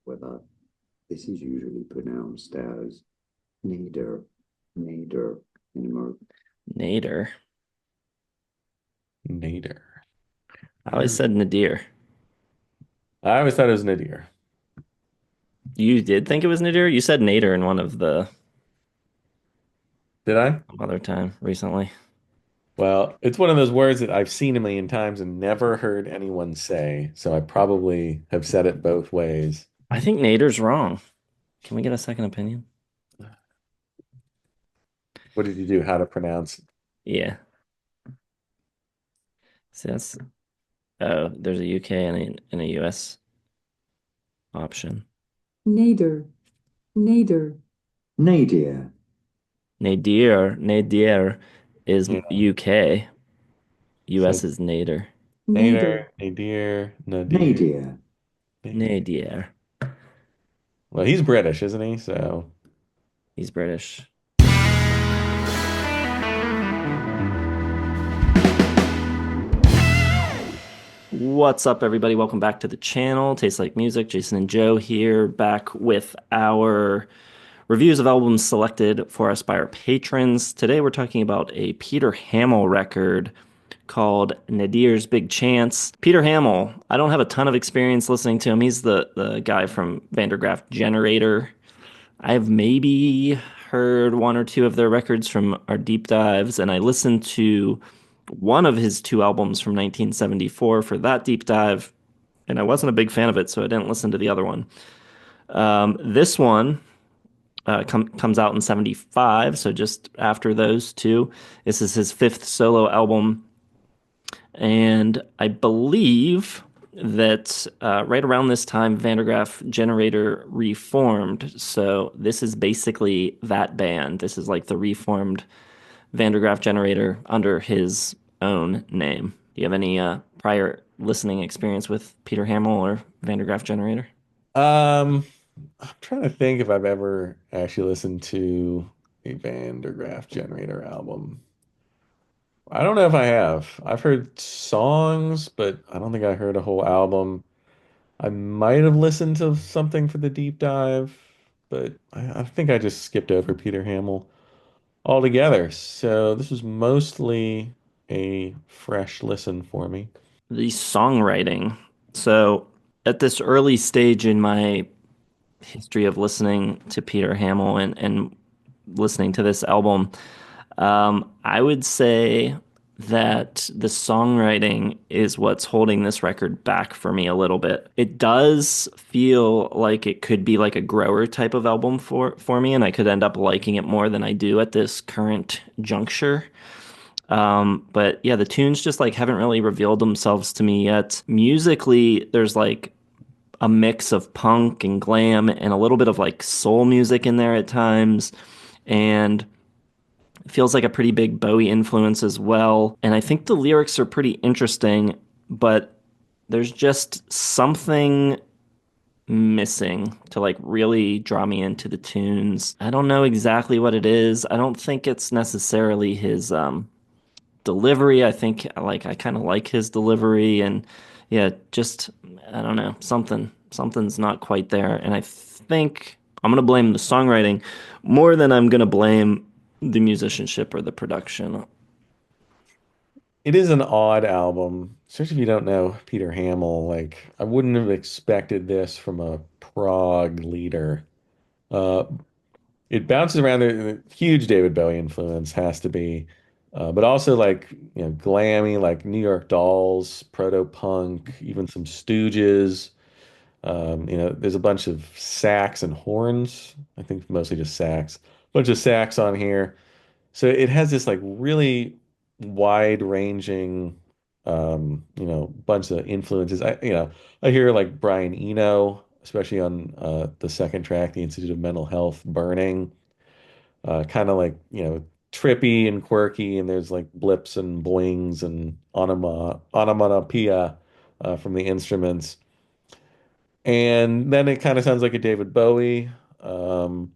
whether this is usually pronounced as Nadir, Nadir in America. Nader. Nadir. I always said Nadir. I always thought it was Nadir. You did think it was Nadir? You said Nader in one of the Did I? other time recently. Well, it's one of those words that I've seen a million times and never heard anyone say, so I probably have said it both ways. I think Nader's wrong. Can we get a second opinion? What did you do? How to pronounce? Yeah. See, there's a UK and a US option. Nadir, Nadir. Nadir, Nadir is Yeah. UK. So US is Nader. Nadir, Nadir, Nadir, Nadir. Nadir. Nadir. Nadir. Well, he's British, isn't he? So He's British. What's up, everybody? Welcome back to the channel. Tastes Like Music. Jason and Joe here, back with our reviews of albums selected for us by our patrons. Today, we're talking about a Peter Hammill record called Nadir's Big Chance. Peter Hammill, I don't have a ton of experience listening to him. He's the guy from Vandergraaf Generator. I've maybe heard one or two of their records from our deep dives, and I listened to one of his two albums from 1974 for that deep dive, and I wasn't a big fan of it, so I didn't listen to the other one. This one comes out in 75, so just after those two. This is his fifth solo album, and I believe that right around this time, Vandergraaf Generator reformed. So this is basically that band. This is like the reformed Vandergraaf Generator under his own name. Do you have any prior listening experience with Peter Hammill or Vandergraaf Generator? um I'm trying to think if I've ever actually listened to a Vandergraaf Generator album. I don't know if I have. I've heard songs, but I don't think I heard a whole album. I might have listened to something for the deep dive, but I think I just skipped over Peter Hammill altogether. So this was mostly a fresh listen for me. The songwriting. So at this early stage in my history of listening to Peter Hammill and listening to this album, I would say that the songwriting is what's holding this record back for me a little bit. It does feel like it could be like a grower type of album for me, and I could end up liking it more than I do at this current juncture. But yeah, the tunes just like haven't really revealed themselves to me yet. Musically, there's like a mix of punk and glam and a little bit of like soul music in there at times. And it feels like a pretty big Bowie influence as well. And I think the lyrics are pretty interesting, but there's just something missing to like really draw me into the tunes. I don't know exactly what it is. I don't think it's necessarily his delivery. I think like I kind of like his delivery and yeah, just I don't know, something's not quite there. And I think I'm gonna blame the songwriting more than I'm gonna blame the musicianship or the production. It is an odd album, especially if you don't know Peter Hammill. Like, I wouldn't have expected this from a prog leader. Uh, it bounces around the huge David Bowie influence has to be, but also like glammy, like New York Dolls, proto-punk, even some Stooges. There's a bunch of sax and horns. I think mostly just sax. A bunch of sax on here. So it has this like really wide-ranging, bunch of influences. I hear like Brian Eno, especially on the second track, The Institute of Mental Health, Burning, kind of like, trippy and quirky, and there's like blips and boings and onomatopoeia from the instruments. And then it kind of sounds like a David Bowie. Um,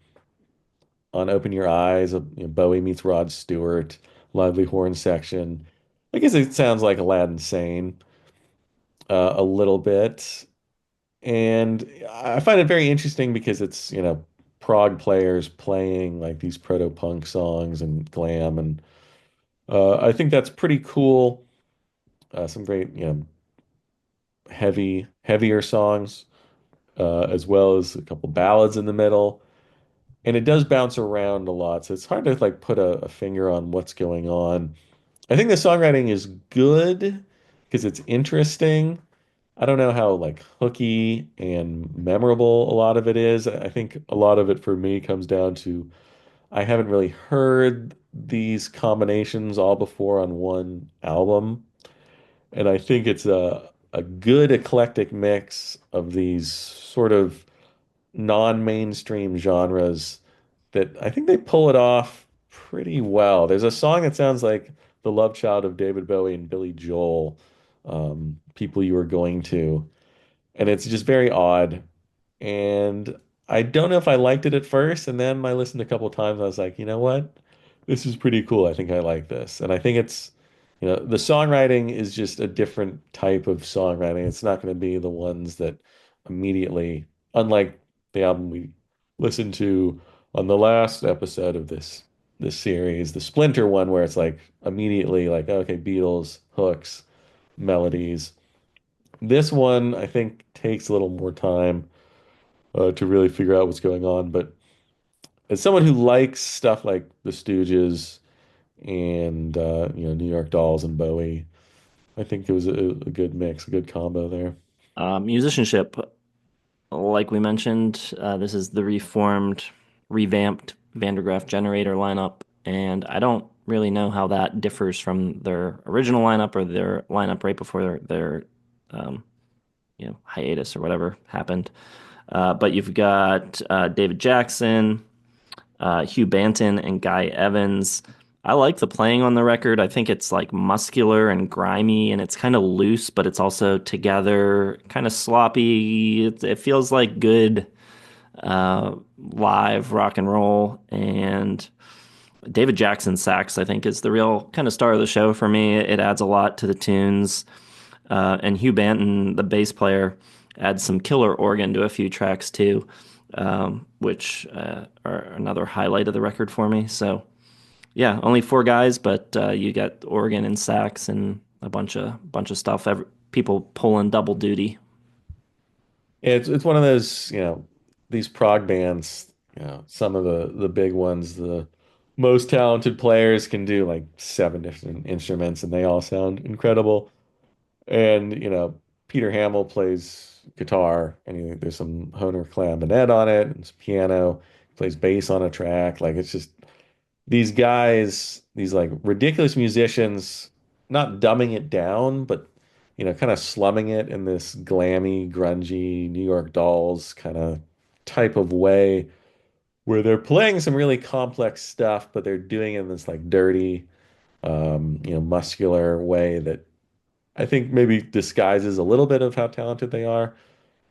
on Open Your Eyes, Bowie meets Rod Stewart, lively horn section. I guess it sounds like Aladdin Sane a little bit. And I find it very interesting because it's, prog players playing like these proto-punk songs and glam, and I think that's pretty cool. Some great, heavier songs, as well as a couple ballads in the middle. And it does bounce around a lot, so it's hard to like put a finger on what's going on. I think the songwriting is good because it's interesting. I don't know how like hooky and memorable a lot of it is. I think a lot of it for me comes down to I haven't really heard these combinations all before on one album. And I think it's a good eclectic mix of these sort of non-mainstream genres that I think they pull it off pretty well. There's a song that sounds like the love child of David Bowie and Billy Joel, People You Were Going To. And it's just very odd. And I don't know if I liked it at first. And then I listened a couple of times. I was like, you know what? This is pretty cool. I think I like this. And I think it's, the songwriting is just a different type of songwriting. It's not going to be the ones that immediately, unlike the album we listened to on the last episode of this series, the Splinter one, where it's like immediately like, okay, Beatles, hooks, melodies. This one, I think, takes a little more time to really figure out what's going on. But as someone who likes stuff like the Stooges and New York Dolls and Bowie, I think it was a good mix, a good combo there. Musicianship, like we mentioned, this is the reformed, revamped Vandergraaf generator lineup, and I don't really know how that differs from their original lineup or their lineup right before their hiatus or whatever happened. But you've got David Jackson, Hugh Banton, and Guy Evans. I like the playing on the record. I think it's like muscular and grimy, and it's kind of loose, but it's also together, kind of sloppy. It feels like good live rock and roll. And David Jackson sax, I think, is the real kind of star of the show for me. It adds a lot to the tunes. And Hugh Banton, the bass player, adds some killer organ to a few tracks too, which are another highlight of the record for me. So yeah, only four guys, but you got organ and sax and a bunch of stuff. People pulling double duty. It's one of those, these prog bands, some of the big ones, the most talented players can do like seven different instruments and they all sound incredible. And, Peter Hammill plays guitar and there's some Hohner clarinet on it and some piano, plays bass on a track. Like it's just these guys, these like ridiculous musicians, not dumbing it down, but kind of slumming it in this glammy, grungy New York Dolls kind of type of way where they're playing some really complex stuff, but they're doing it in this like dirty, muscular way that I think maybe disguises a little bit of how talented they are.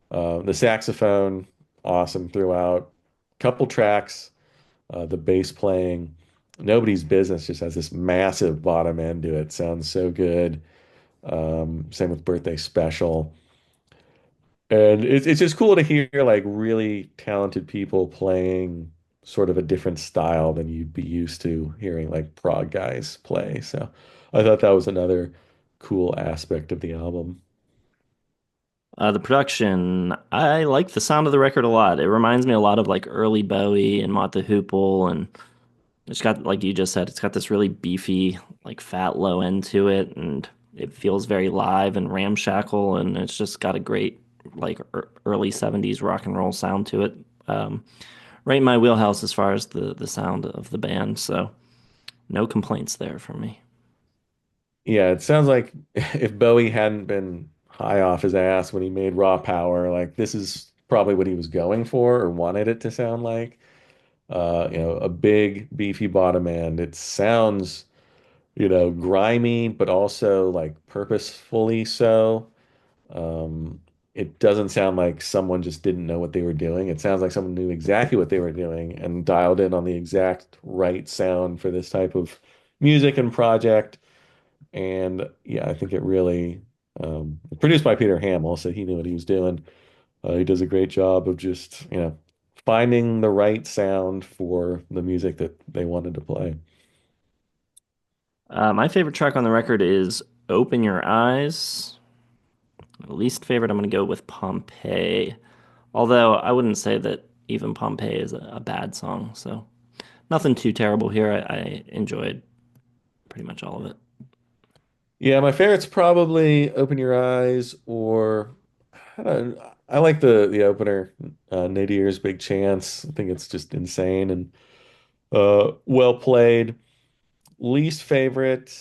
The saxophone, awesome throughout. Couple tracks, the bass playing, Nobody's Business just has this massive bottom end to it. Sounds so good. Same with Birthday Special. And it's just cool to hear like really talented people playing sort of a different style than you'd be used to hearing like prog guys play. So I thought that was another cool aspect of the album. The production, I like the sound of the record a lot. It reminds me a lot of like early Bowie and Mott the Hoople, and it's got, like you just said, it's got this really beefy, like fat low end to it, and it feels very live and ramshackle, and it's just got a great like early 70s rock and roll sound to it. Um, right in my wheelhouse as far as the sound of the band, so no complaints there from me. Yeah, it sounds like if Bowie hadn't been high off his ass when he made Raw Power, like this is probably what he was going for or wanted it to sound like. A big beefy bottom end. It sounds, grimy, but also like purposefully so. Um, it doesn't sound like someone just didn't know what they were doing. It sounds like someone knew exactly what they were doing and dialed in on the exact right sound for this type of music and project. And yeah, I think it really produced by Peter Hammill, so he knew what he was doing. He does a great job of just, finding the right sound for the music that they wanted to play. My favorite track on the record is Open Your Eyes. Least favorite, I'm going to go with Pompeii. Although I wouldn't say that even Pompeii is a bad song. So nothing too terrible here. I enjoyed pretty much all of it. Yeah, my favorite's probably Open Your Eyes, or I like the opener, Nadir's Big Chance. I think it's just insane and well played. Least favorite,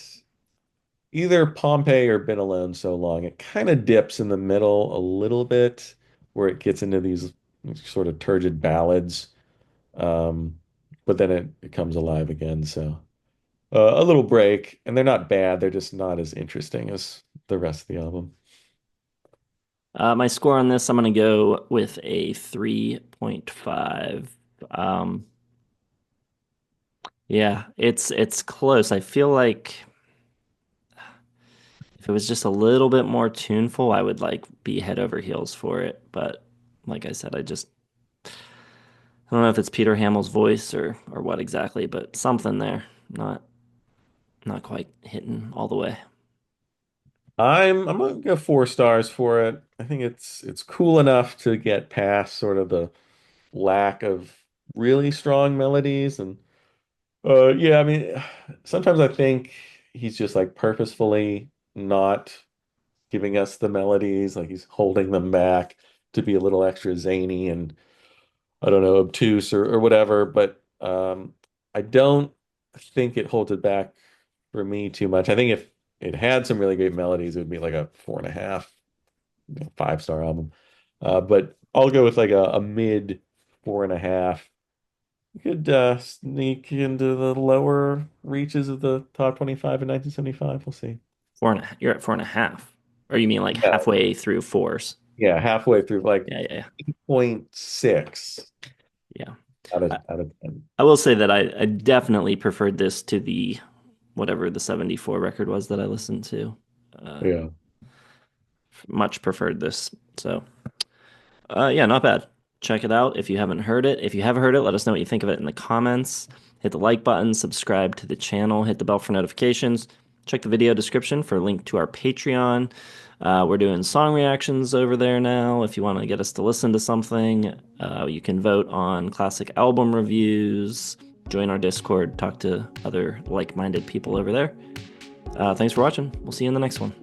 either Pompeii or Been Alone So Long. It kind of dips in the middle a little bit, where it gets into these sort of turgid ballads, um, but then it comes alive again. So a little break, and they're not bad. They're just not as interesting as the rest of the album. My score on this, I'm going to go with a 3.5. Um, yeah, it's close. I feel like if it was just a little bit more tuneful, I would like be head over heels for it. But like I said, I don't know if it's Peter Hamill's voice or what exactly, but something there. Not quite hitting all the way. I'm gonna go 4 stars for it. I think it's cool enough to get past sort of the lack of really strong melodies. And yeah, I mean, sometimes I think he's just like purposefully not giving us the melodies, like he's holding them back to be a little extra zany and I don't know, obtuse or whatever. But I don't think it holds it back for me too much. I think if it had some really great melodies, it would be like a 4.5, 5-star album. But I'll go with like a mid 4.5. You could sneak into the lower reaches of the top 25 in 1975. We'll see. You're at 4.5. Or you mean like Yeah, halfway through fours? yeah, halfway through, like Yeah. 8.6 Yeah. out of 10. I will say that I definitely preferred this to the whatever the 74 record was that I listened to. Uh, Yeah. Much preferred this. So, yeah, not bad. Check it out if you haven't heard it. If you have heard it, let us know what you think of it in the comments. Hit the like button, subscribe to the channel, hit the bell for notifications. Check the video description for a link to our Patreon. We're doing song reactions over there now. If you want to get us to listen to something, you can vote on classic album reviews, join our Discord, talk to other like minded people over there. Thanks for watching. We'll see you in the next one.